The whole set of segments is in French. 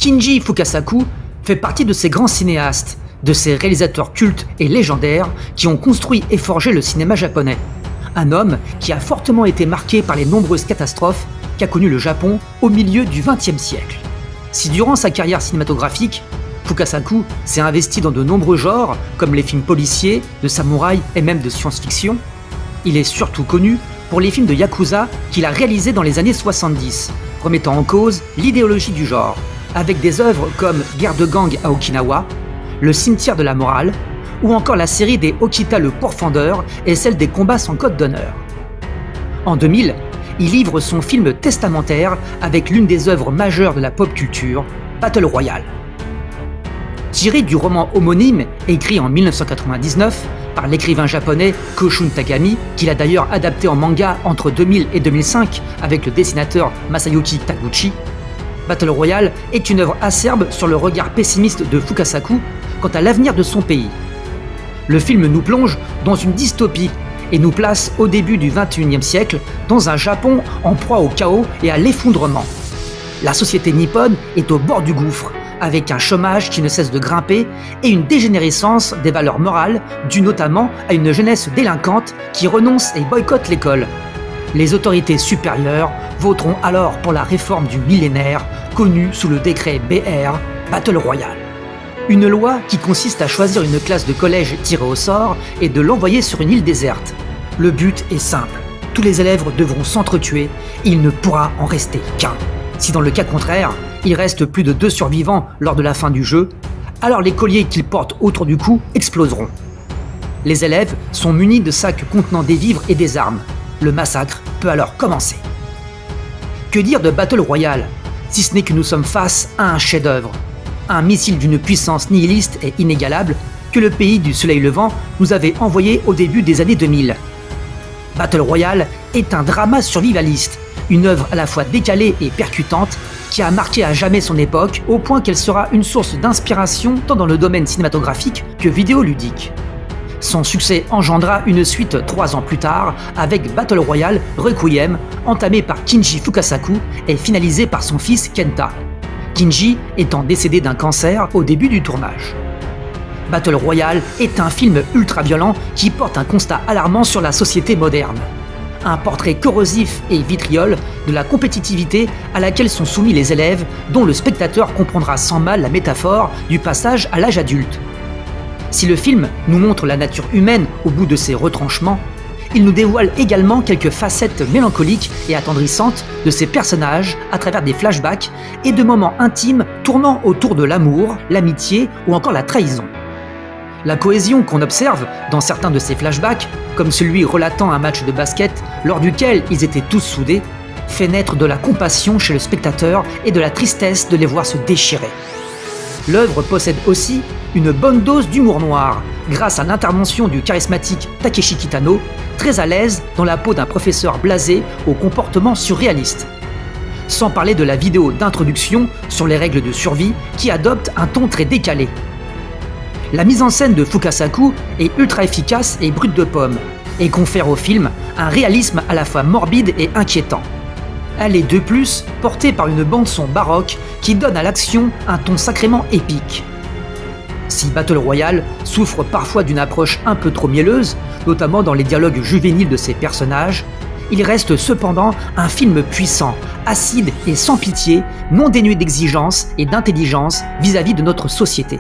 Kinji Fukasaku fait partie de ces grands cinéastes, de ces réalisateurs cultes et légendaires qui ont construit et forgé le cinéma japonais. Un homme qui a fortement été marqué par les nombreuses catastrophes qu'a connues le Japon au milieu du XXe siècle. Si durant sa carrière cinématographique, Fukasaku s'est investi dans de nombreux genres, comme les films policiers, de samouraï et même de science-fiction, il est surtout connu pour les films de Yakuza qu'il a réalisés dans les années 70, remettant en cause l'idéologie du genre, avec des œuvres comme Guerre de gang à Okinawa, Le cimetière de la morale, ou encore la série des Okita le pourfendeur et celle des combats sans code d'honneur. En 2000, il livre son film testamentaire avec l'une des œuvres majeures de la pop culture, Battle Royale. Tiré du roman homonyme, écrit en 1999 par l'écrivain japonais Koshun Takami, qu'il a d'ailleurs adapté en manga entre 2000 et 2005 avec le dessinateur Masayuki Taguchi, Battle Royale est une œuvre acerbe sur le regard pessimiste de Fukasaku quant à l'avenir de son pays. Le film nous plonge dans une dystopie et nous place au début du XXIe siècle dans un Japon en proie au chaos et à l'effondrement. La société nippone est au bord du gouffre, avec un chômage qui ne cesse de grimper et une dégénérescence des valeurs morales due notamment à une jeunesse délinquante qui renonce et boycotte l'école. Les autorités supérieures voteront alors pour la réforme du millénaire, connue sous le décret BR, Battle Royale. Une loi qui consiste à choisir une classe de collège tirée au sort et de l'envoyer sur une île déserte. Le but est simple, tous les élèves devront s'entretuer et il ne pourra en rester qu'un. Si dans le cas contraire, il reste plus de 2 survivants lors de la fin du jeu, alors les colliers qu'ils portent autour du cou exploseront. Les élèves sont munis de sacs contenant des vivres et des armes. Le massacre peut alors commencer. Que dire de Battle Royale, si ce n'est que nous sommes face à un chef-d'œuvre, un missile d'une puissance nihiliste et inégalable que le pays du soleil levant nous avait envoyé au début des années 2000. Battle Royale est un drama survivaliste, une œuvre à la fois décalée et percutante qui a marqué à jamais son époque au point qu'elle sera une source d'inspiration tant dans le domaine cinématographique que vidéoludique. Son succès engendra une suite 3 ans plus tard avec Battle Royale Requiem, entamé par Kinji Fukasaku et finalisé par son fils Kenta. Kinji étant décédé d'un cancer au début du tournage. Battle Royale est un film ultra-violent qui porte un constat alarmant sur la société moderne. Un portrait corrosif et vitriol de la compétitivité à laquelle sont soumis les élèves, dont le spectateur comprendra sans mal la métaphore du passage à l'âge adulte. Si le film nous montre la nature humaine au bout de ses retranchements, il nous dévoile également quelques facettes mélancoliques et attendrissantes de ces personnages à travers des flashbacks et de moments intimes tournant autour de l'amour, l'amitié ou encore la trahison. La cohésion qu'on observe dans certains de ces flashbacks, comme celui relatant un match de basket lors duquel ils étaient tous soudés, fait naître de la compassion chez le spectateur et de la tristesse de les voir se déchirer. L'œuvre possède aussi une bonne dose d'humour noir, grâce à l'intervention du charismatique Takeshi Kitano, très à l'aise dans la peau d'un professeur blasé au comportement surréaliste. Sans parler de la vidéo d'introduction sur les règles de survie qui adopte un ton très décalé. La mise en scène de Fukasaku est ultra efficace et brute de pomme, et confère au film un réalisme à la fois morbide et inquiétant. Elle est de plus portée par une bande-son baroque qui donne à l'action un ton sacrément épique. Si Battle Royale souffre parfois d'une approche un peu trop mielleuse, notamment dans les dialogues juvéniles de ses personnages, il reste cependant un film puissant, acide et sans pitié, non dénué d'exigence et d'intelligence vis-à-vis de notre société.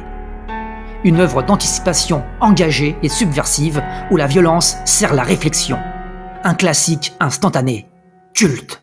Une œuvre d'anticipation engagée et subversive où la violence sert la réflexion. Un classique instantané, culte.